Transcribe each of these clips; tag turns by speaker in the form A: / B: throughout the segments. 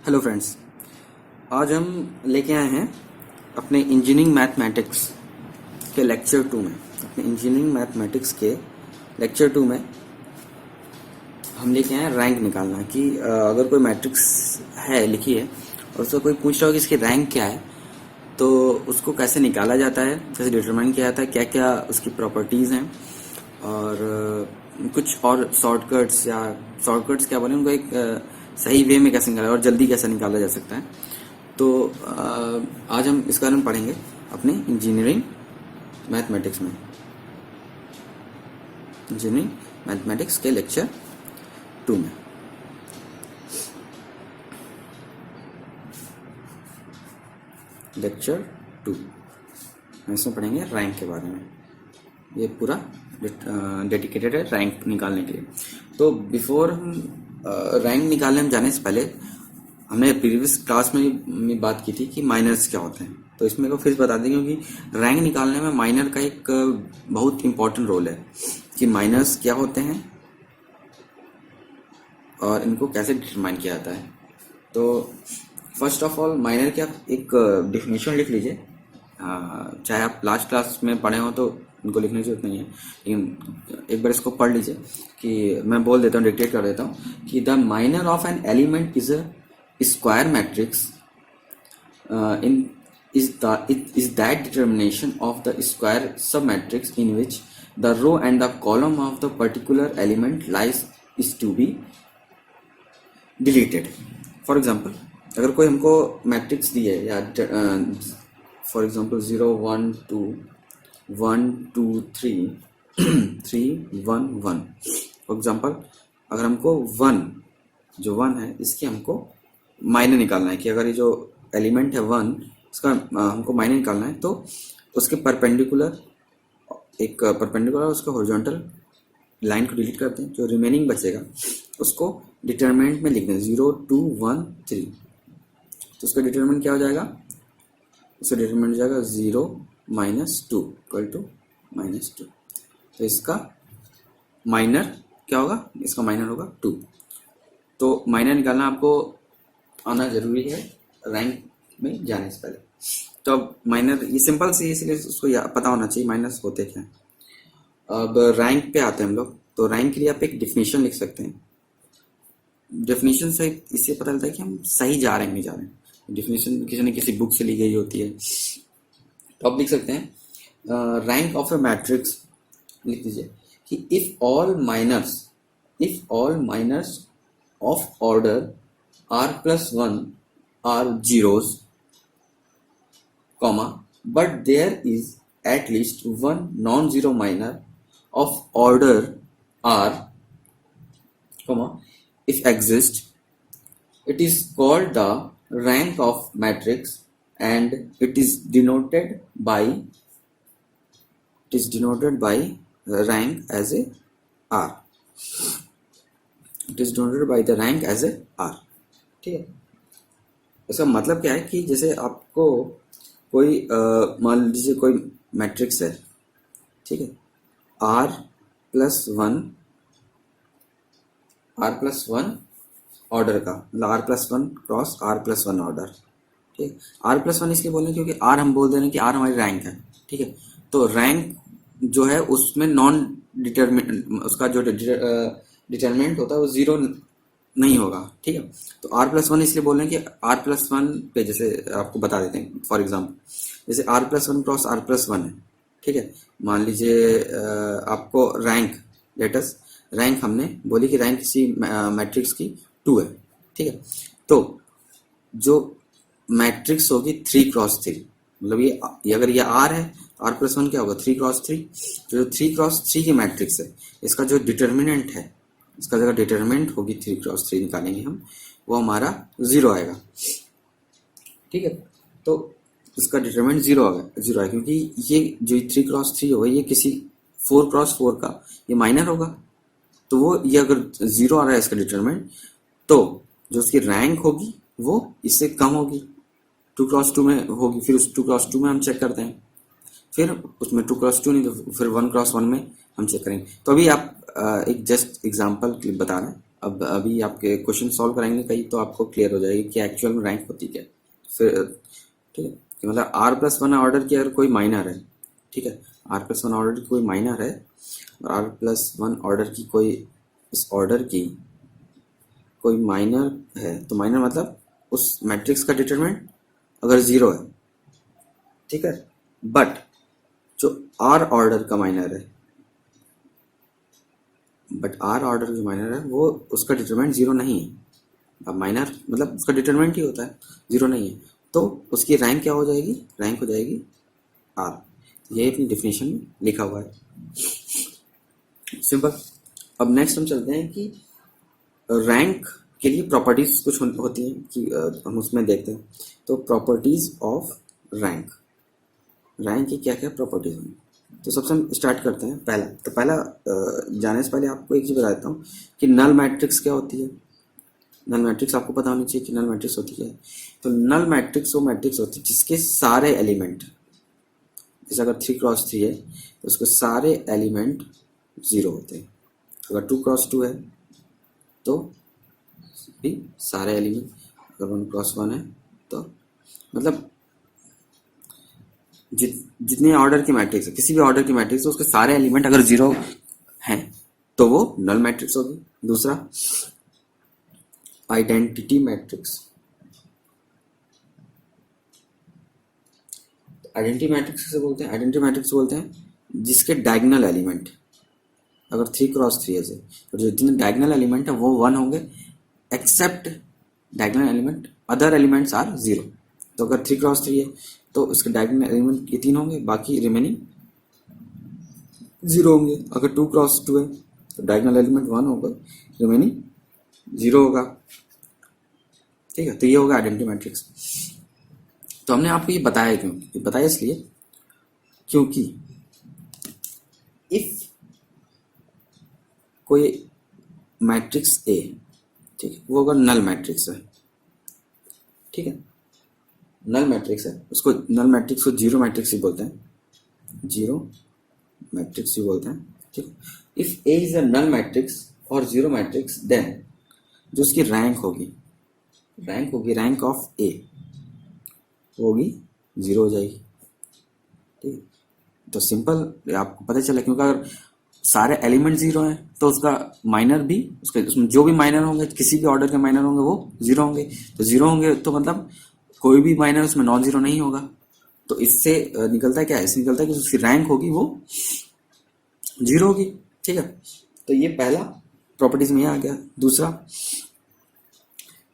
A: Hello friends, आज हम लेके आए हैं अपने इंजीनियरिंग मैथमेटिक्स के लेक्चर 2 में। अपने इंजीनियरिंग मैथमेटिक्स के लेक्चर 2 में हम लेके आए हैं रैंक निकालना कि अगर कोई मैट्रिक्स है लिखी है और उससे कोई पूछ रहा हो कि इसकी रैंक क्या है, तो उसको कैसे निकाला जाता है, कैसे डिटरमाइन किया जाता है, क्या क्या उसकी प्रॉपर्टीज़ हैं और कुछ और शॉर्टकट्स क्या बोले उनको, एक सही वे में कैसे निकाला और जल्दी कैसे निकाला जा सकता है। तो आज हम इस बारे में पढ़ेंगे अपने इंजीनियरिंग मैथमेटिक्स में, इंजीनियरिंग मैथमेटिक्स के लेक्चर 2 में। लेक्चर 2 हम इसमें पढ़ेंगे रैंक के बारे में। ये पूरा डेडिकेटेड है रैंक निकालने के लिए। तो बिफोर हम रैंक निकालने में जाने से पहले हमने प्रीवियस क्लास में बात की थी कि माइनर्स क्या होते हैं, तो इसमें को फिर बता दें क्योंकि रैंक निकालने में माइनर का एक बहुत इंपॉर्टेंट रोल है कि माइनर्स क्या होते हैं और इनको कैसे डिटरमाइन किया जाता है। तो फर्स्ट ऑफ ऑल माइनर की आप एक डेफिनेशन लिख लीजिए, चाहे आप लास्ट क्लास में पढ़े हो तो इनको लिखने की जरूरत नहीं है, लेकिन एक बार इसको पढ़ लीजिए कि मैं बोल देता हूँ, डिक्टेट कर देता हूँ कि the minor of an element is a square matrix in is that determination of the square submatrix in which the row and the column of the particular element lies is to be deleted. For example, अगर कोई हमको matrix दी है या for example 0 1 2 1 2 3 3 1 1, for example अगर हमको 1 जो 1 है इसकी हमको माइनर निकालना है कि अगर ये जो एलिमेंट है 1 इसका हमको माइनर निकालना है, तो उसके परपेंडिकुलर एक परपेंडिकुलर उसका हॉरिजॉन्टल लाइन को डिलीट करते हैं, जो रिमेनिंग बचेगा उसको डिटरमिनेंट में लिख दें 0 2 1 3। तो उसका डिटरमिनेंट क्या हो जाएगा, उसका डिटरमिनेंट हो जाएगा 0 -2 इक्वल टू -2। तो इसका माइनर क्या होगा, इसका माइनर होगा 2। तो माइनर निकालना आपको आना जरूरी है रैंक में जाने से पहले। तो अब माइनर ये सिंपल सी, इसलिए उसको पता होना चाहिए माइनस होते क्या हैं। अब रैंक पे आते हैं हम लोग। तो रैंक के लिए आप एक डिफिनेशन लिख सकते हैं। डिफिनेशन से इससे पता चलता है कि हम सही जा रहे हैं नहीं जा रहे हैं। डिफिनेशन किसी न किसी बुक से ली गई होती है। तो आप लिख सकते हैं रैंक ऑफ ए मैट्रिक्स लिख दीजिए कि if all minors of order r+1 are zeros, comma, but there is at least one non-zero minor of order r, comma, if exists, it is called the rank of matrix and it is denoted by rank as a r. It is denoted by the rank as a r. ठीक है। इसका मतलब क्या है कि जैसे आपको कोई मान लीजिए कोई मैट्रिक्स है, ठीक है, r+1 ऑर्डर का, मतलब r+1 क्रॉस r+1 ऑर्डर, ठीक है। r+1 इसलिए बोल रहे हैं क्योंकि r हम बोल दे रहे हैं कि r हमारी रैंक है, ठीक है। तो रैंक जो है उसमें नॉन डिटरमिनेंट, उसका जो डिटरमिनेंट होता है वो 0 नहीं होगा, ठीक है। तो r+1 इसलिए बोल रहे हैं कि r+1 पे, जैसे आपको बता देते हैं फॉर एग्जांपल, जैसे r+1 क्रॉस r+1 है, ठीक है। मान लीजिए आपको रैंक हमने बोली कि रैंक किसी मैट्रिक्स की 2 है, ठीक है। तो जो मैट्रिक्स होगी 3x3, मतलब ये अगर ये r है r+1 क्या होगा 3x3। जो 3x3 की मैट्रिक्स है इसका जो डिटरमिनेंट है, इसका जगह डिटरमिनेंट होगी 3x3 निकालेंगे हम, वो हमारा 0 आएगा, ठीक है। तो इसका डिटरमिनेंट 0 है क्योंकि ये जो 3x3 होगा ये किसी 4x4 का ये माइनर होगा। तो वो ये अगर 0 आ रहा है इसका डिटरमिनेंट, तो जो उसकी रैंक होगी वो इससे कम होगी, 2x2 में होगी। फिर उस 2x2 में हम चेक करते हैं, फिर उसमें 2x2 नहीं तो फिर 1x1 में हम चेक करेंगे। तो अभी आप एक जस्ट एग्जांपल बता रहे हैं, अब अभी आपके क्वेश्चन सॉल्व कराएंगे कहीं तो आपको क्लियर हो जाएगी कि एक्चुअल में रैंक होती क्या है। फिर ठीक है कि मतलब R+1 ऑर्डर की अगर कोई माइनर है, ठीक है, R+1 ऑर्डर की कोई माइनर है और R+1 ऑर्डर की कोई इस ऑर्डर की कोई माइनर है, तो माइनर मतलब उस मैट्रिक्स का डिटरमिनेंट अगर 0 है, ठीक है, बट जो R ऑर्डर का माइनर है, बट R ऑर्डर जो माइनर है वो उसका डिटरमिनेंट 0 नहीं है। अब माइनर मतलब उसका डिटरमिनेंट ही होता है, 0 नहीं है, तो उसकी रैंक क्या हो जाएगी, रैंक हो जाएगी R। ये अपनी डेफिनेशन में लिखा हुआ है, सिंपल। अब नेक्स्ट हम चलते हैं कि रैंक के लिए प्रॉपर्टीज कुछ होती हैं कि हम उसमें देखते हैं। तो प्रॉपर्टीज ऑफ रैंक, रैंक की क्या क्या प्रॉपर्टीज हैं। तो सबसे हम स्टार्ट करते हैं पहला जाने से पहले आपको एक चीज़ बता देता हूँ कि नल मैट्रिक्स क्या होती है। नल मैट्रिक्स आपको पता होनी चाहिए कि नल मैट्रिक्स होती है। तो नल मैट्रिक्स वो मैट्रिक्स होती है जिसके सारे एलिमेंट, जैसे अगर 3x3 है तो उसके सारे एलिमेंट 0 होते हैं। अगर 2x2 है तो भी सारे एलिमेंट, अगर 1x1 है तो मतलब जितने ऑर्डर की मैट्रिक्स है, किसी भी ऑर्डर की मैट्रिक्स है, उसके सारे एलिमेंट अगर 0 हैं तो वो नल मैट्रिक्स होगी। दूसरा आइडेंटिटी मैट्रिक्स, आइडेंटिटी मैट्रिक्स से बोलते हैं, आइडेंटिटी मैट्रिक्स बोलते हैं जिसके डायगोनल एलिमेंट अगर 3x3 है तो जो जितने डायगोनल एलिमेंट है वो 1 होंगे except diagonal element other elements are 0। तो अगर 3x3 है तो उसके डायगोनल एलिमेंट ये 3 होंगे, बाकी रिमेनिंग 0 होंगे। अगर 2x2 है तो डायगोनल एलिमेंट 1 होगा, रिमेनिंग 0 होगा, ठीक है। तो ये होगा आइडेंटिटी मैट्रिक्स। तो हमने आपको ये बताया क्यों, ये बताया इसलिए क्योंकि इफ कोई मैट्रिक्स ए, ठीक है, वो अगर नल मैट्रिक्स है, ठीक है, नल मैट्रिक्स है, उसको नल मैट्रिक्स को जीरो मैट्रिक्स ही बोलते हैं, जीरो मैट्रिक्स ही बोलते हैं, ठीक। If A is a null matrix और जीरो मैट्रिक्स, देन जो उसकी रैंक होगी, रैंक ऑफ ए होगी 0 हो जाएगी, ठीक। तो सिंपल आपको पता चला, क्योंकि अगर सारे एलिमेंट 0 हैं तो उसका माइनर भी, उसमें जो भी माइनर होंगे, किसी भी ऑर्डर के माइनर होंगे वो 0 होंगे। तो 0 होंगे तो मतलब कोई भी माइनर उसमें नॉन 0 नहीं होगा। तो इससे निकलता क्या है, इससे निकलता है कि उसकी रैंक होगी वो 0 होगी, ठीक है। तो ये पहला प्रॉपर्टीज में आ गया। दूसरा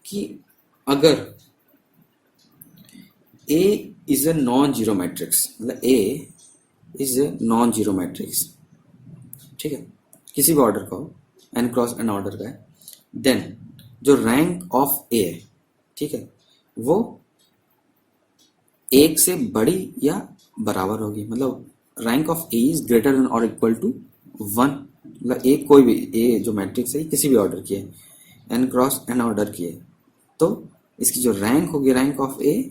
A: कि अगर A is a non zero matrix, मतलब A is a non zero matrix, ठीक है, किसी भी ऑर्डर का हो, n×n ऑर्डर का है, देन जो रैंक ऑफ A है, ठीक है, वो 1 से बड़ी या बराबर होगी। मतलब rank of A is greater than और इक्वल टू 1। मतलब A कोई भी A जो मैट्रिक्स है किसी भी ऑर्डर की है, n×n ऑर्डर की है, तो इसकी जो रैंक होगी, rank of A,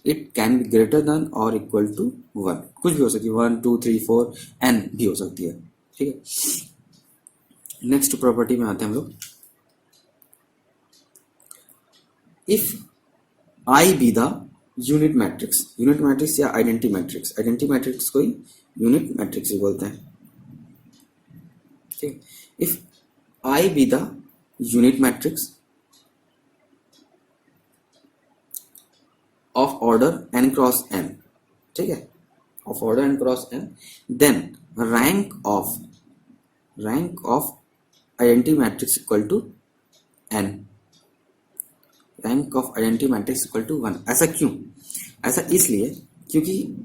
A: it can be greater than और इक्वल टू 1। कुछ भी हो सकती है, 1 2 3 4 n भी हो सकती है, ठीक है। नेक्स्ट प्रॉपर्टी में आते हैं हम लोग। If I be the unit matrix या आइडेंटिटी मैट्रिक्स को ही यूनिट मैट्रिक्स ही बोलते हैं, ठीक। If I be the unit matrix of order n×n, ठीक है, of order n×n, then rank of identity matrix equal to n, rank of identity matrix equal to 1। ऐसा क्यों? ऐसा इसलिए क्योंकि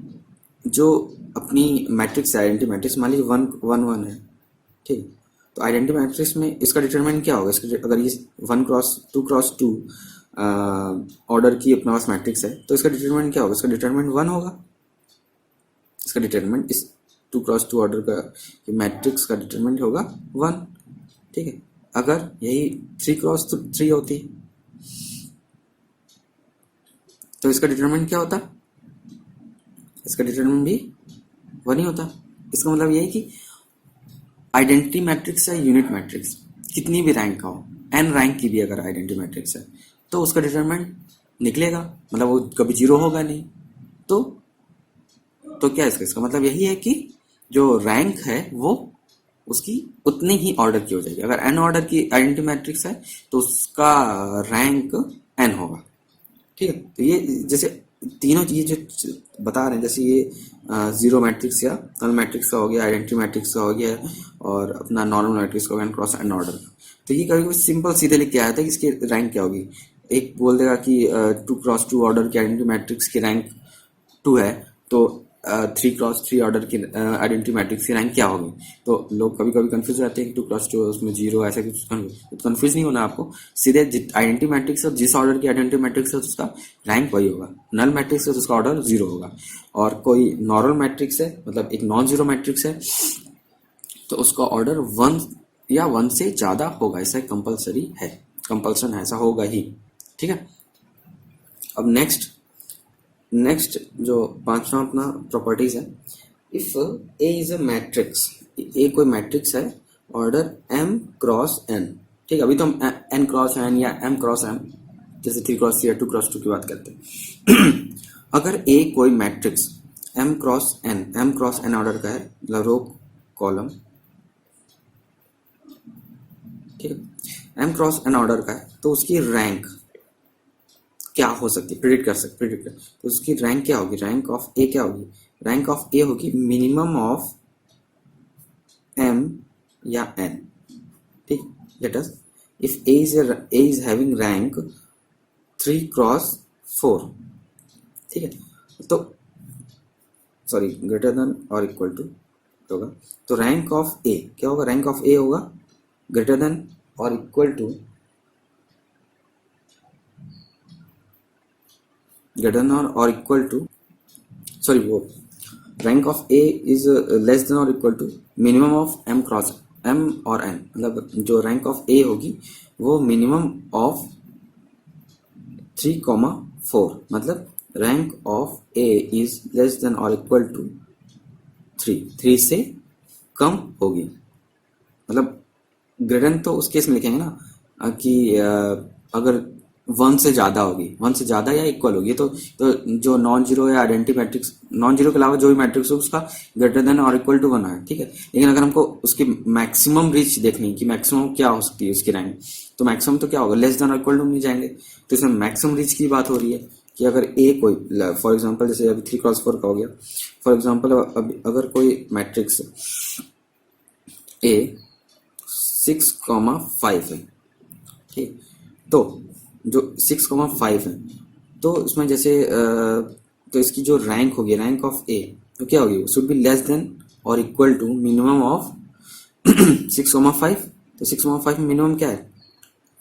A: जो अपनी मैट्रिक्स है, आइडेंटिटी मैट्रिक्स, मान लीजिए 1 1 1 है, ठीक। तो आइडेंटिटी मैट्रिक्स में इसका डिटरमिनेंट क्या होगा, इसका अगर ये 2x2 ऑर्डर की अपने पास मैट्रिक्स है तो इसका डिटरमिनेंट क्या होगा, इसका डिटरमिनेंट 1 होगा। इसका डिटरमिनेंट इस 2x2 ऑर्डर का मैट्रिक्स का डिटरमिनेंट होगा 1, ठीक है। अगर यही 3x3 होती तो इसका डिटरमिनेंट क्या होता, इसका डिटरमिनेंट भी 1 ही होता। इसका मतलब यही कि आइडेंटिटी मैट्रिक्स या यूनिट मैट्रिक्स कितनी भी रैंक का हो, n रैंक की भी अगर आइडेंटिटी मैट्रिक्स है तो उसका डिटरमिनेंट निकलेगा, मतलब वो कभी जीरो होगा नहीं। तो क्या इसका मतलब यही है कि जो रैंक है वो उसकी उतनी ही ऑर्डर की हो जाएगी। अगर n ऑर्डर की आइडेंटिटी मैट्रिक्स है तो उसका रैंक n होगा। ठीक है, तो ये जैसे तीनों चीज जो बता रहे हैं, जैसे ये जीरो मैट्रिक्स या नल मैट्रिक्स का हो गया, आइडेंटिटी मैट्रिक्स का हो गया, और अपना नॉर्मल मैट्रिक्स का हो गया, एन क्रॉस एन ऑर्डर का। तो ये कभी कभी सिंपल सीधे लिख के आया था कि इसकी रैंक क्या होगी। एक बोल देगा कि 2x2 ऑर्डर की आइडेंटिटी मैट्रिक्स की रैंक 2 है, तो 3x3 ऑर्डर की आइडेंटिटी मैट्रिक्स की रैंक क्या होगी। तो लोग कभी कभी कंफ्यूज रहते हैं कि 2x2 उसमें जीरो ऐसा कुछ, कंफ्यूज नहीं होना आपको। सीधे आइडेंटिटी मैट्रिक्स है, जिस ऑर्डर की आइडेंटिटी मैट्रिक्स है उसका रैंक वही होगा। नल मैट्रिक्स है तो उसका ऑर्डर जीरो होगा, और कोई नॉर्मल मैट्रिक्स है मतलब एक नॉन जीरो मैट्रिक्स है तो उसका ऑर्डर 1 या 1 से ज्यादा होगा। ऐसा कंपलसरी है, कंपल्सन है, ऐसा होगा ही। ठीक है, अब नेक्स्ट जो पांचवा अपना प्रॉपर्टीज है, if A is a matrix, A कोई मैट्रिक्स है ऑर्डर m क्रॉस n। ठीक है, अभी तो हम n क्रॉस n या m क्रॉस m, जैसे 3x3 या 2x2 की बात करते हैं। अगर ए कोई matrix m cross n order का है, मतलब रो कॉलम, ठीक है, m क्रॉस n ऑर्डर का है, तो उसकी रैंक क्या हो सकती है, प्रिडिक्ट कर। तो उसकी रैंक क्या होगी, रैंक ऑफ ए क्या होगी, रैंक ऑफ ए होगी मिनिमम ऑफ m या n। ठीक, let us if A is having rank 3x4। ठीक है, तो सॉरी ग्रेटर देन और इक्वल टू होगा, तो रैंक ऑफ ए क्या होगा, रैंक ऑफ ए होगा ग्रेटर देन और इक्वल टू, ग्रेटर देन और इक्वल टू, सॉरी वो rank of A is less than और equal to minimum of m cross m और n। मतलब जो रैंक ऑफ ए होगी वो मिनिमम ऑफ 3,4, मतलब rank of A is less than और इक्वल टू 3 से कम होगी। मतलब ग्रेटर तो उस केस में लिखेंगे ना कि अगर 1 से ज्यादा होगी, 1 से ज्यादा या इक्वल होगी, तो जो नॉन जीरो या आइडेंटिटी मैट्रिक्स, नॉन जीरो के अलावा जो भी मैट्रिक्स हो उसका ग्रेटर देन और इक्वल टू 1 है। ठीक है, लेकिन अगर हमको उसकी मैक्सिमम रीच देखनी कि मैक्सिमम क्या हो सकती है उसकी रैंक, तो मैक्सिमम तो क्या होगा, लेस देन और इक्वल टू में जाएंगे। तो इसमें मैक्सिमम रीच की बात हो रही है कि अगर ए कोई, फॉर एग्जाम्पल जैसे अभी 3x4 का हो गया, फॉर एग्जाम्पल अगर कोई मैट्रिक्स ए 6,5 है, ठीक, तो जो 6,5 है, तो इसमें जैसे तो इसकी जो रैंक होगी, रैंक ऑफ ए, तो क्या होगी, शुड बी लेस देन और इक्वल टू मिनिमम ऑफ 6,5। तो 6,5 में मिनिमम क्या है,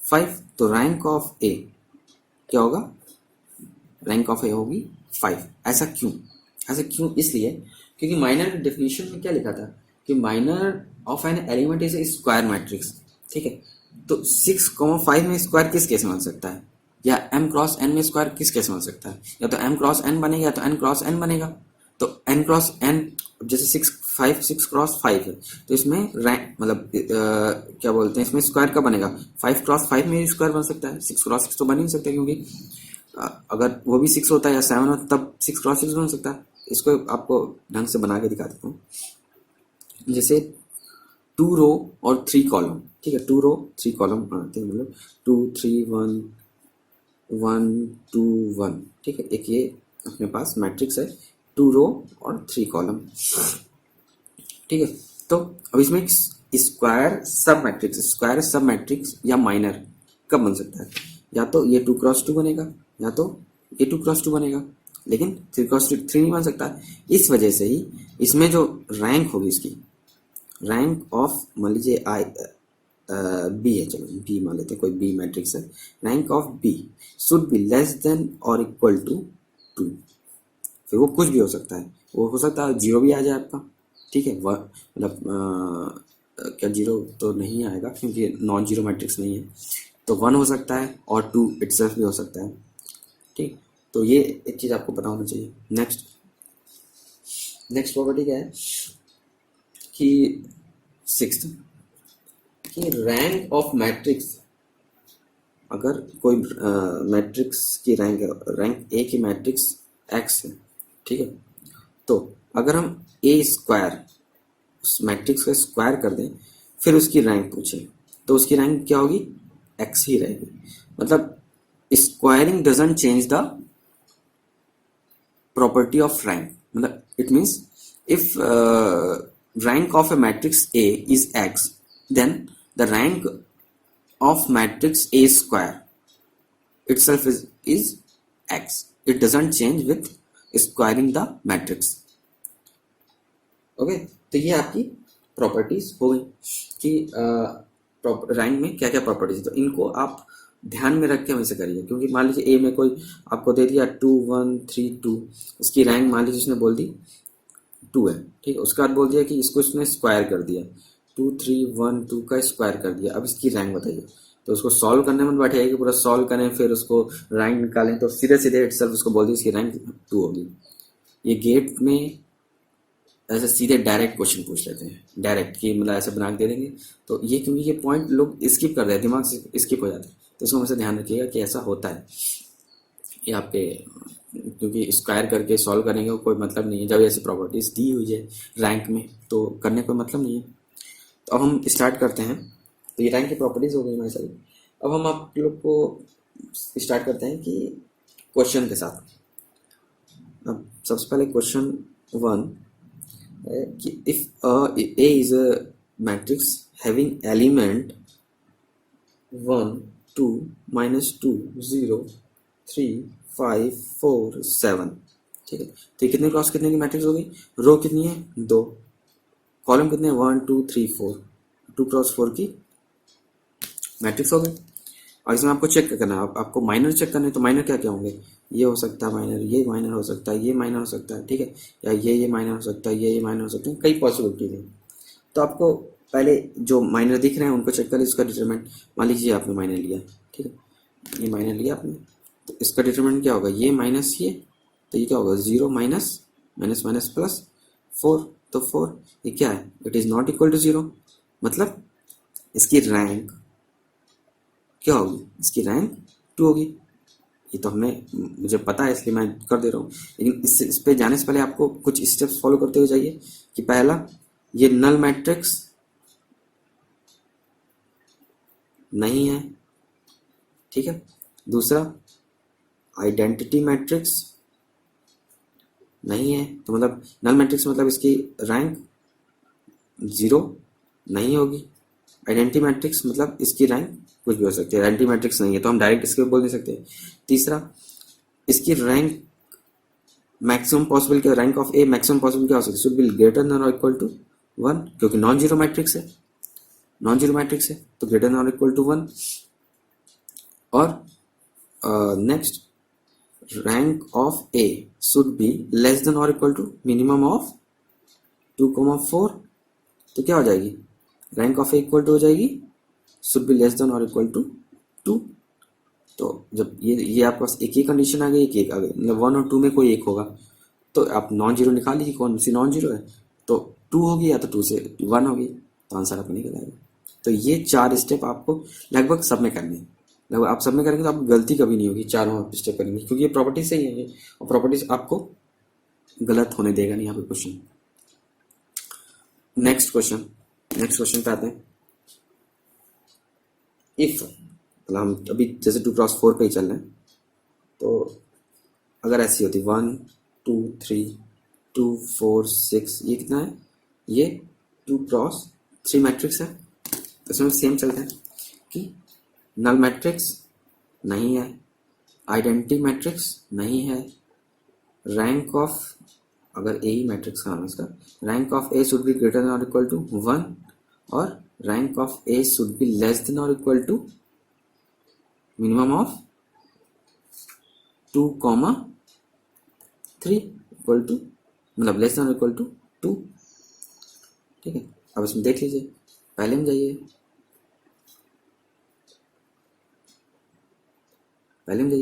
A: 5, तो रैंक ऑफ ए क्या होगा, रैंक ऑफ ए होगी 5। ऐसा क्यों, इसलिए क्योंकि माइनर डेफिनेशन में क्या लिखा था कि minor of an element is a square matrix. ठीक है, तो 6,5 में स्क्वायर किस केस में बन सकता है, या m क्रॉस n में स्क्वायर किस केस में बन सकता है, या तो m क्रॉस n बनेगा या तो n क्रॉस n बनेगा। तो n क्रॉस n, जैसे 6 क्रॉस 5 है, तो इसमें रैंक मतलब क्या बोलते हैं, इसमें स्क्वायर का बनेगा, 5 क्रॉस 5 में स्क्वायर बन सकता है, 6 क्रॉस 6 तो बन ही नहीं सकता, क्योंकि अगर वो भी 6 होता है या 7 होता तब 6 क्रॉस 6 बन सकता है। इसको आपको ढंग से बना के दिखा देता हूँ, जैसे 2 रो और 3 कॉलम। ठीक है, 2 रो 3 कॉलम बनाते हैं, मतलब 2 3 1 1 2 1। ठीक है, एक ये अपने पास मैट्रिक्स है 2 रो और 3 कॉलम। ठीक है, तो अब इसमें स्क्वायर सब मैट्रिक्स या माइनर कब बन सकता है, या तो ये 2x2 बनेगा या तो ये 2x2 बनेगा, लेकिन 3x3 नहीं बन सकता। इस वजह से ही इसमें जो रैंक होगी, इसकी रैंक ऑफ, मान लीजिए आई बी है, चलो बी मान लेते हैं, कोई बी मैट्रिक्स है, rank of B should be less than और इक्वल टू 2। फिर वो कुछ भी हो सकता है, वो हो सकता है 0 भी आ जाए आपका। ठीक है, मतलब क्या 0 तो नहीं आएगा क्योंकि नॉन जीरो मैट्रिक्स नहीं है, तो 1 हो सकता है और 2 इटसेल्फ भी हो सकता है। ठीक, तो ये एक चीज आपको पता होना चाहिए। नेक्स्ट प्रॉपर्टी क्या है कि 6th, कि रैंक ऑफ मैट्रिक्स अगर कोई मैट्रिक्स की रैंक है, रैंक ए की मैट्रिक्स एक्स है, ठीक है, तो अगर हम ए स्क्वायर उस मैट्रिक्स का स्क्वायर कर दें फिर उसकी रैंक पूछें तो उसकी रैंक क्या होगी, एक्स ही रहेगी। मतलब squaring doesn't change the property of rank. It means if rank of a matrix A is x, then the rank of matrix A square itself is x. It doesn't change with squaring the matrix. Okay, तो ये आपकी properties हो गई कि rank में क्या क्या properties, तो इनको आप ध्यान में रख के हमेशा करिए। क्योंकि मान लीजिए ए में कोई आपको दे दिया 2 1 3 2, उसकी रैंक मान लीजिए उसने बोल दी 2 है, ठीक है, उसके बाद बोल दिया कि इसको इसने स्क्वायर कर दिया, 2 3 1 2 का स्क्वायर कर दिया, अब इसकी रैंक बताइए। तो उसको सॉल्व करने में बैठेगा कि पूरा सॉल्व करें फिर उसको रैंक निकालें, तो सीधे सीधे इटसेल्फ उसको बोल दी इसकी रैंक 2 होगी। ये गेट में ऐसे सीधे डायरेक्ट क्वेश्चन पूछ लेते हैं, डायरेक्ट कि मतलब ऐसे बना के दे देंगे, तो ये क्योंकि ये पॉइंट लोग स्किप कर रहे हैं, दिमाग से स्किप हो जाते हैं, तो इसको हमेशा ध्यान रखिएगा कि ऐसा होता है। ये आपके क्योंकि स्क्वायर करके सॉल्व करने का कोई मतलब नहीं है, जब ऐसी प्रॉपर्टीज दी हुई है रैंक में तो करने का मतलब नहीं है। तो अब हम स्टार्ट करते हैं। तो ये रैंक की प्रॉपर्टीज हो गई हमारी सारी। अब हम आप लोग को स्टार्ट करते हैं कि क्वेश्चन के साथ। अब सबसे पहले क्वेश्चन 1 कि if A is a matrix having element 1 2 -2 0 3 5 4 7, ठीक है, तो ये कितने क्रॉस कितने की मैट्रिक्स हो गई, रो कितनी है 2, कॉलम कितने 1 2 3 4, 2 क्रॉस 4 की मैट्रिक्स हो गई। और इसमें आपको चेक करना है, आपको माइनर चेक करना है, तो माइनर क्या क्या होंगे, ये हो सकता है माइनर, ये माइनर हो सकता है, ये माइनर हो सकता है, ठीक है, या ये माइनर हो सकता है, ये माइनर हो सकता है, कई पॉसिबिलिटीज हैं। तो आपको पहले जो माइनर दिख रहे हैं उनको चेक करें, इसका डिटरमिनेंट मान लीजिए आपने माइनर लिया, ठीक है, ये माइनर लिया आपने, तो इसका डिटरमिनेंट क्या होगा, ये माइनस ये, तो ये क्या होगा 0 माइनस माइनस माइनस प्लस 4, तो 4 ये क्या है, it is not equal to 0, मतलब इसकी रैंक क्या होगी, इसकी रैंक 2 होगी। ये तो हमें मुझे पता है इसलिए मैं कर दे रहा हूँ, लेकिन इस पे जाने से पहले आपको कुछ स्टेप्स फॉलो करते हुए जाइए। कि पहला, ये नल मैट्रिक्स नहीं है, ठीक है, दूसरा आइडेंटिटी मैट्रिक्स नहीं है, तो मतलब नल मैट्रिक्स मतलब इसकी रैंक 0 नहीं होगी, आइडेंटिटी मैट्रिक्स मतलब इसकी रैंक कुछ भी हो सकती है, आइडेंटिटी मैट्रिक्स नहीं है तो हम डायरेक्ट इसके बोल नहीं सकते। तीसरा, इसकी रैंक मैक्सिमम पॉसिबल क्या, rank of A maximum possible क्या हो सकती है, शुड बी ग्रेटर देन और इक्वल टू 1, क्योंकि नॉन जीरो मैट्रिक्स है, नॉन जीरो मैट्रिक्स है तो ग्रेटर देन और इक्वल टू 1। और next, rank of A should be less than और इक्वल टू मिनिमम ऑफ 2,4, तो क्या हो जाएगी, rank of A equal to हो जाएगी शुड बी लेस देन और इक्वल टू 2। तो जब ये आपके पास एक ही कंडीशन आ गई, एक आ गई, मतलब 1 और 2 में कोई एक होगा, तो आप नॉन जीरो निकाल लीजिए, कौन सी नॉन जीरो है, तो 2 होगी या तो 2 से 1 होगी, तो आंसर आपको निकल आएगा। तो ये 4 स्टेप आपको लगभग सब में करने हैं, लगभग आप सब में करेंगे तो आपको गलती कभी नहीं होगी, चारों स्टेप करेंगे, क्योंकि ये प्रॉपर्टीज सही है ये, और प्रॉपर्टीज आपको गलत होने देगा नहीं यहाँ पे क्वेश्चन। नेक्स्ट क्वेश्चन पे आते हैं। इफ मतलब हम अभी जैसे 2 क्रॉस 4 पे ही चल रहे हैं, तो अगर ऐसी होती 1 2 3 2 4 6, ये कितना है, ये 2 क्रॉस 3 मैट्रिक्स है, तो इसमें सेम चलता है कि नल मैट्रिक्स नहीं है, आइडेंटिटी मैट्रिक्स नहीं है, रैंक ऑफ, अगर ए ही मैट्रिक्स का नाम है इसका, rank of A should be greater than और इक्वल टू 1, और rank of A should be less than और equal to minimum of 2,3 equal to, मतलब लेस देन और इक्वल टू 2, ठीक है। अब इसमें देख लीजिए, पहले में जाइए,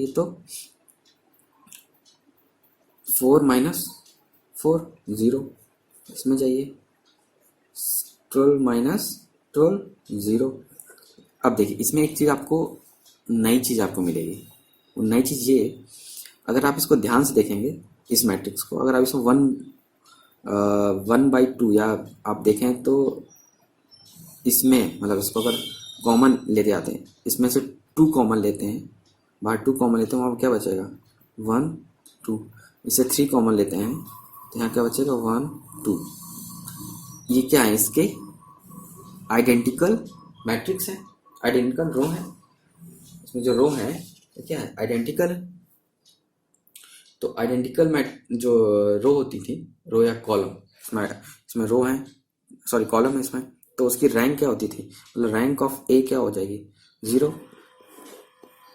A: तो 4 माइनस 4 0, इसमें जाइए 12 माइनस 12 0। अब देखिए इसमें एक चीज़ आपको नई चीज़ आपको मिलेगी। वो नई चीज़ ये, अगर आप इसको ध्यान से देखेंगे इस मैट्रिक्स को, अगर आप इसको 1/2 या आप देखें तो इसमें मतलब इसको अगर कॉमन लेते आते हैं, इसमें से 2 कॉमन लेते हैं, बाहर 2 कॉमन लेते हैं, वहाँ क्या बचेगा 1 2। इससे 3 कॉमन लेते हैं तो यहाँ क्या बचेगा 1 2। ये क्या है, इसके आइडेंटिकल मैट्रिक्स है, आइडेंटिकल रो है। इसमें जो रो है वो क्या है, आइडेंटिकल है। तो आइडेंटिकल जो रो होती थी, रो या कॉलम, इसमें रो है, सॉरी कॉलम है इसमें, तो उसकी रैंक क्या होती थी, मतलब रैंक ऑफ ए क्या हो जाएगी 0।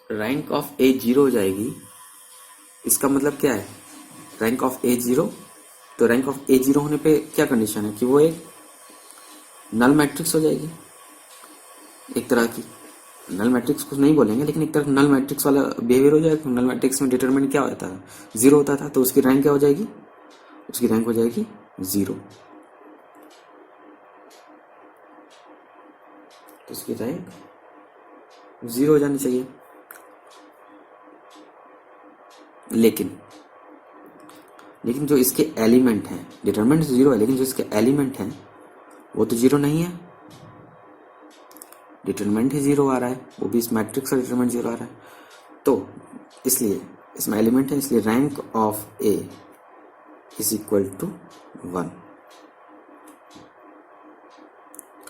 A: रैंक ऑफ ए 0 हो जाएगी। इसका मतलब क्या है, रैंक ऑफ ए 0। तो रैंक ऑफ ए 0 होने पे क्या कंडीशन है कि वो एक नल मैट्रिक्स हो जाएगी, एक तरह की। नल मैट्रिक्स कुछ नहीं बोलेंगे, लेकिन एक तरह नल मैट्रिक्स वाला बिहेवियर हो जाएगा। नल मैट्रिक्स में डिटरमिनेंट क्या होता है 0 होता था, तो उसकी रैंक क्या हो जाएगी, उसकी रैंक हो जाएगी 0। तो उसकी रैंक 0 हो जानी चाहिए। लेकिन जो इसके एलिमेंट हैं, डिटरमिनेंट 0 है, लेकिन जो इसके एलिमेंट हैं वो तो 0 नहीं है। डिटरमिनेंट ही 0 आ रहा है, वो भी इस मैट्रिक्स का डिटरमिनेंट 0 आ रहा है। तो इसलिए इसमें एलिमेंट है, इसलिए rank of A is equal to 1।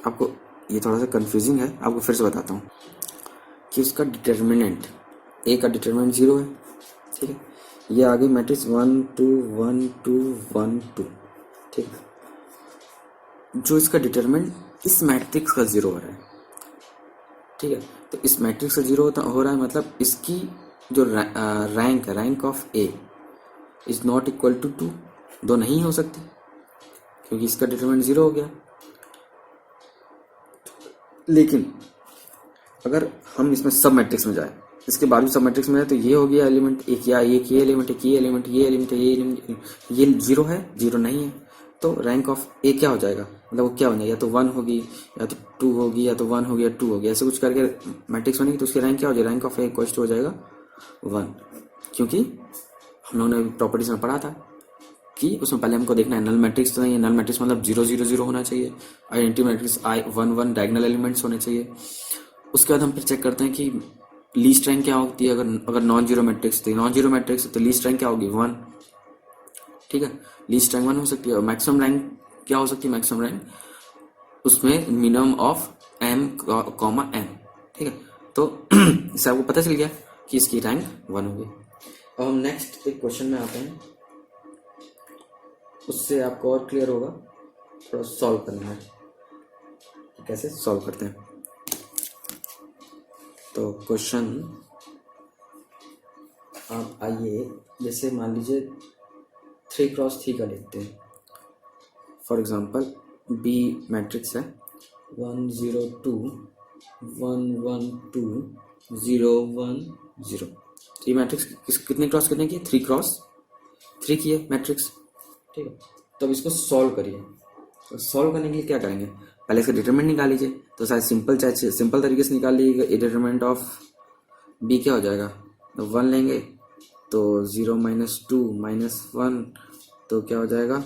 A: आपको ये थोड़ा सा कंफ्यूजिंग है, आपको फिर से बताता हूँ कि उसका डिटरमिनेंट, ए का डिटरमिनेंट 0 है, ठीक है। ये आगे मैट्रिक्स 1 2 1 2 1 2, ठीक है। जो इसका डिटरमिनेंट इस मैट्रिक्स का 0 हो रहा है, ठीक है। तो इस मैट्रिक्स का 0 हो रहा है, मतलब इसकी जो रैंक है, rank of A is not equal to 2, 2 नहीं हो सकती क्योंकि इसका डिटरमिनेंट 0 हो गया। लेकिन अगर हम इसमें सब मैट्रिक्स में जाए, इसके बाद भी सब मैट्रिक्स में जाए, तो ये हो गया एलिमेंट एक, या एक ये एलिमेंट, एक ये एलिमेंट, ये एलिमेंट, ये एलिमेंट, ये 0 है, 0 नहीं है। तो रैंक ऑफ ए क्या हो जाएगा, मतलब वो क्या बनेगा, या तो 1 होगी, या तो 2 होगी, या तो 1 होगी, या 2 होगी, ऐसे कुछ करके मैट्रिक्स बनेगी। तो उसकी रैंक क्या हो जाएगा, rank of A equal to हो जाएगा 1, क्योंकि हम लोगों ने प्रॉपर्टीज में पढ़ा था कि उसमें पहले हमको देखना है नल मैट्रिक्स तो नहीं है, नल मैट्रिक्स मतलब 0 0 0 होना चाहिए, आइडेंटिटी मैट्रिक्स 1 1 डायगोनल एलिमेंट्स होने चाहिए। उसके बाद हम फिर चेक करते हैं कि लीस्ट रैंक क्या होती है, अगर नॉन जीरो मैट्रिक्स, तो नॉन जीरो मैट्रिक्स तो लीस्ट रैंक क्या होगी 1, ठीक है। लीस्ट रैंक 1 हो सकती है। और मैक्सिमम रैंक क्या हो सकती है, मैक्सिमम रैंक उसमें minimum of m comma n, ठीक है। तो इससे आपको पता चल गया कि इसकी रैंक 1 होगी। अब हम नेक्स्ट एक क्वेश्चन में आते हैं, उससे आपको और क्लियर होगा, थोड़ा सॉल्व करना है, कैसे सॉल्व करते हैं। तो क्वेश्चन आप आइए, जैसे मान लीजिए 3x3 का लिखते हैं। फॉर एग्जांपल बी मैट्रिक्स है 1 0 2 1 1 2 0 1 0। ये मैट्रिक्स कितने क्रॉस करने की है, 3x3 की है मैट्रिक्स, ठीक है। तो अब इसको सॉल्व करिए। तो सॉल्व करने के लिए क्या करेंगे, पहले इसका डिटरमिनेंट निकाल लीजिए। तो शायद सिंपल तरीके से निकाल लीजिएगा। डिटरमिनेंट ऑफ बी क्या हो जाएगा, तो 1 लेंगे, तो 0 - 2 - 1, तो क्या हो जाएगा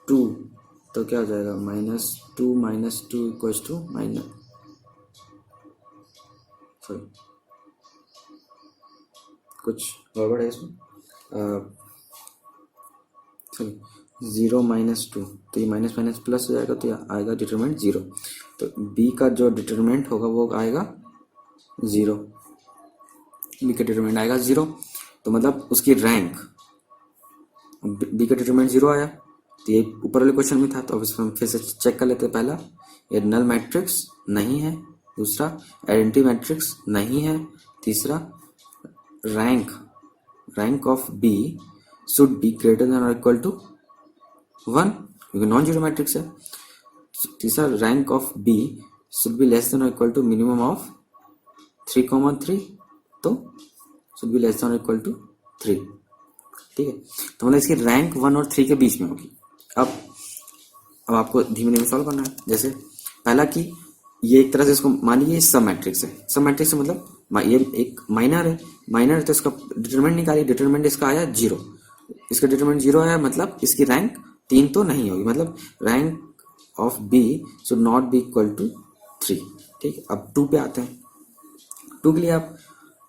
A: 2, तो क्या हो जाएगा -2 - 2 इक्वल्स टू कुछ गड़बड़ है इसमें, 0 - 2, तो ये माइनस माइनस प्लस हो जाएगा, तो ये आएगा डिटरमिनेंट 0। तो बी का जो डिटरमिनेंट होगा वो आएगा 0, बी का डिटरमिनेंट आएगा 0। तो मतलब उसकी रैंक, बी का डिटरमिनेंट 0 आया, तो ये ऊपर वाले क्वेश्चन में था। तो अब इसमें हम फिर से चेक कर लेते हैं। पहला, ये नल मैट्रिक्स नहीं है। दूसरा, आइडेंटिटी मैट्रिक्स नहीं है। तीसरा, rank of B should be greater than और इक्वल टू 1, क्योंकि नॉन जीरो मैट्रिक्स है। तीसरा, rank of B should be less than और इक्वल टू मिनिमम ऑफ 3, तो शुड बी लेस देन और इक्वल टू 3, ठीक है। तो मतलब इसकी रैंक 1 और 3 के बीच में होगी। अब आपको धीमे धीमे सॉल्व करना है। जैसे पहला कि ये एक तरह से इसको मान लीजिए सब मैट्रिक्स है। सब मैट्रिक्स से मतलब ये एक माइनर है, माइनर है तो इसका डिटरमिनेंट निकालिए। डिटरमिनेंट इसका आया 0, इसका डिटरमिनेंट 0 आया, मतलब इसकी रैंक 3 तो नहीं होगी, मतलब rank of B should not be equal to 3। ठीक, अब 2 पे आते हैं। 2 के लिए आप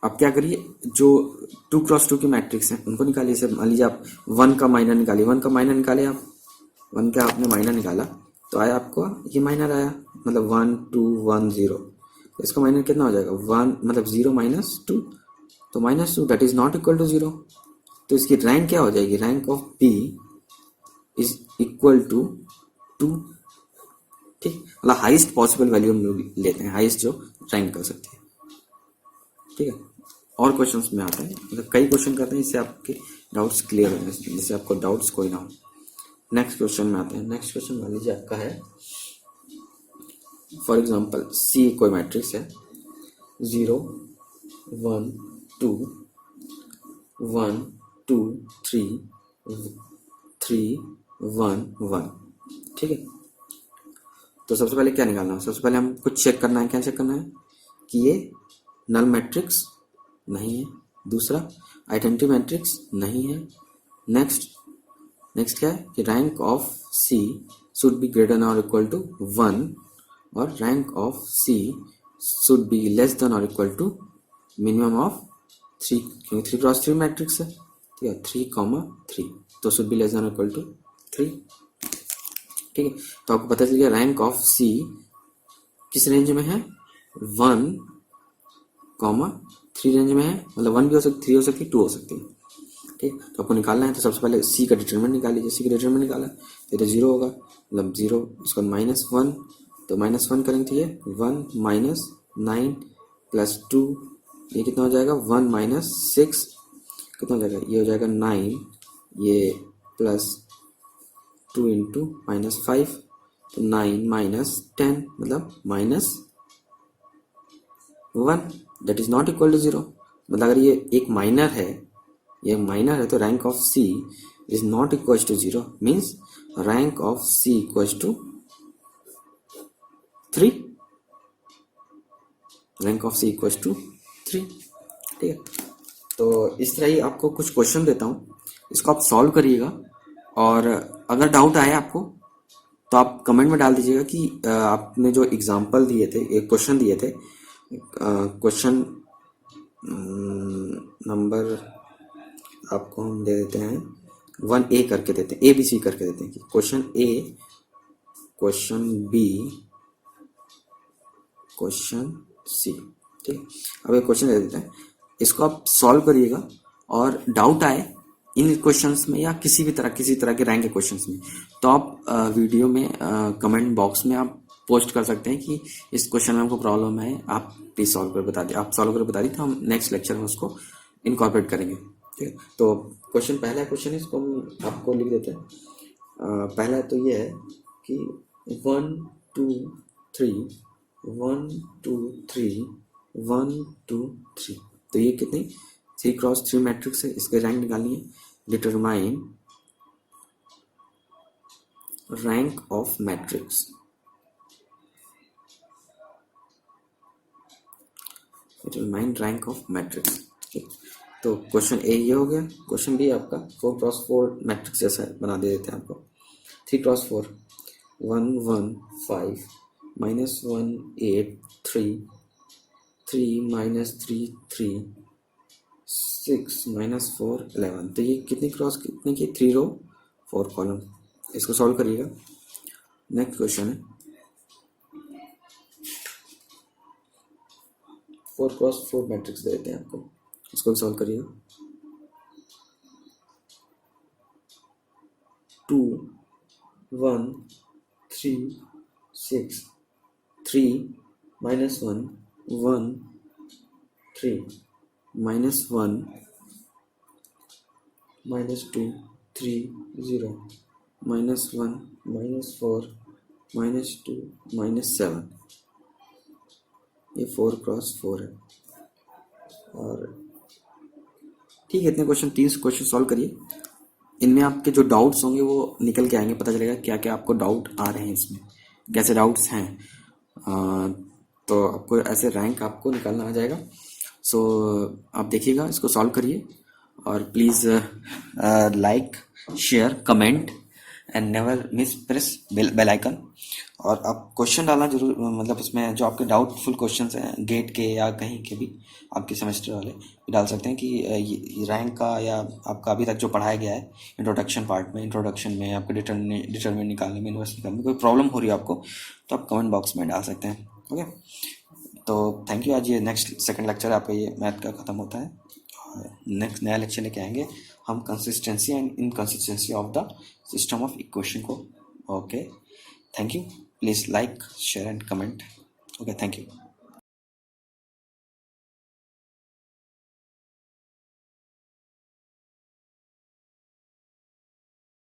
A: क्या करिए, जो 2 क्रॉस 2 की मैट्रिक्स हैं उनको निकालिए। जैसे मान लीजिए आप 1 का माइनर निकालिए, 1 का माइनर निकाले आप, 1 का आपने माइनर निकाला तो आया आपको ये माइनर आया, मतलब 1 2 1 0। तो इसका माइनर कितना हो जाएगा, 1 मतलब 0 माइनस 2, तो -2 that is not equal to 0। तो इसकी रैंक क्या हो जाएगी, rank of B is equal to 2। ठीक, मतलब हाईएस्ट पॉसिबल वैल्यू हम लोग लेते हैं, हाईएस्ट जो रैंक कर सकते हैं। ठीक है, और क्वेश्चंस में आते हैं, मतलब कई क्वेश्चन करते हैं जिससे आपके डाउट्स क्लियर हो जाए, जिससे आपको डाउट्स कोई ना हो। नेक्स्ट क्वेश्चन में आते हैं। नेक्स्ट क्वेश्चन मान लीजिए आपका है, फॉर एग्जांपल सी कोई मैट्रिक्स है, 0 1 2 1 2 3 3 1 1। ठीक है, तो सबसे पहले क्या निकालना है, सबसे पहले हम कुछ चेक करना है। क्या चेक करना है कि ये नल मैट्रिक्स नहीं है, दूसरा आइडेंटिटी मैट्रिक्स नहीं है, नेक्स्ट क्या है कि rank of C should be greater than और इक्वल टू 1 और rank of C should be less than और इक्वल टू मिनिमम ऑफ 3, क्योंकि 3 क्रॉस 3 मैट्रिक्स है। ठीक है, 3, तो शुड बी लेस देन और इक्वल टू 3। ठीक है, तो आपको पता चल गया रैंक ऑफ सी किस रेंज में है, 1, 3 रेंज में है, मतलब 1 भी हो सकती, 3 हो सकती, 2 हो सकती है। ठीक, तो आपको निकालना है, तो सबसे पहले सी का डिटरमिनेंट निकाल लीजिए। सी का डिटरमिनेंट निकाला तो 0 होगा, मतलब 0, इसको -1, तो -1 करेंगे तो ये 1 माइनस 9 प्लस 2, ये कितना हो जाएगा 1 माइनस 6, कितना हो जाएगा, ये हो जाएगा 9, ये प्लस 2 इंटू -5, तो 9 माइनस 10 मतलब -1 that is not equal to 0। मतलब अगर ये एक माइनर है, ये माइनर है, तो rank of C is not equal to 0, means rank of C equal to 3, rank of C equal to 3। ठीक है, तो इस तरह ही आपको कुछ क्वेश्चन देता हूँ, इसको आप सॉल्व करिएगा, और अगर डाउट आए आपको तो आप कमेंट में डाल दीजिएगा कि आपने जो एग्जाम्पल दिए थे, एक क्वेश्चन दिए थे, क्वेश्चन नंबर आपको हम दे देते हैं 1A करके देते हैं, ABC करके देते हैं कि question A, question B, question C। ठीक, अब एक क्वेश्चन दे देते हैं, इसको आप सॉल्व करिएगा, और डाउट आए इन क्वेश्चंस में या किसी तरह के रैंक के क्वेश्चंस में, तो आप वीडियो में कमेंट बॉक्स में आप पोस्ट कर सकते हैं कि इस क्वेश्चन में हमको प्रॉब्लम है, आप प्लीज सॉल्व कर बता दिए। आप सॉल्व कर बता दी तो हम नेक्स्ट लेक्चर में उसको इनकॉर्पोरेट करेंगे। ठीक है, तो क्वेश्चन, पहला क्वेश्चन है, इसको हम आपको लिख देते हैं। पहला तो ये है कि 1 2 3 1 2 3 1 2 3, तो ये कितनी 3 क्रॉस 3 मैट्रिक्स है, इसके रैंक निकालनी है। Determine rank of matrix, determine rank of matrix. तो क्वेश्चन ए ये हो गया। क्वेश्चन बी आपका 4 क्रॉस 4 मैट्रिक्स जैसा बना दे देते हैं आपको। 3 क्रॉस 4 1 1 5 -1 8 3 3 -3 3 6 -4 11, तो ये कितनी क्रॉस कितने की, 3 रो 4 कॉलम। इसको सॉल्व करिएगा। नेक्स्ट क्वेश्चन है 4 क्रॉस 4 मैट्रिक्स दे देते हैं आपको, इसको भी सॉल्व करिएगा। 2 1 3 6 3 -1 1 3 -1 -2 3 0 -1 -4 -2 -7, ये 4 क्रॉस 4 है। और ठीक है, इतने क्वेश्चन, 3 क्वेश्चन सॉल्व करिए। इनमें आपके जो डाउट्स होंगे वो निकल के आएंगे, पता चलेगा क्या क्या आपको डाउट आ रहे हैं, इसमें कैसे डाउट्स हैं। तो आपको ऐसे रैंक आपको निकालना आ जाएगा। सो आप देखिएगा, इसको सॉल्व करिए, और please like, share, comment, and never miss press bell icon. और आप क्वेश्चन डालना जरूर, मतलब उसमें जो आपके डाउटफुल क्वेश्चंस हैं गेट के या कहीं के भी, आपके सेमेस्टर वाले भी डाल सकते हैं कि ये रैंक का या आपका अभी तक जो पढ़ाया गया है इंट्रोडक्शन पार्ट में, इंट्रोडक्शन में आपको डिटरमिनेंट निकालने में, यूनिवर्सिटी निकालने में कोई प्रॉब्लम हो रही है आपको, तो आप कमेंट बॉक्स में डाल सकते हैं। ओके, तो थैंक यू। आज ये नेक्स्ट सेकंड लेक्चर आपका ये मैथ का ख़त्म होता है, और नेक्स्ट नया लेक्चर लेके आएंगे हम consistency and inconsistency of the system of equation को। Okay, thank you. Please like, share and comment. Okay, thank you.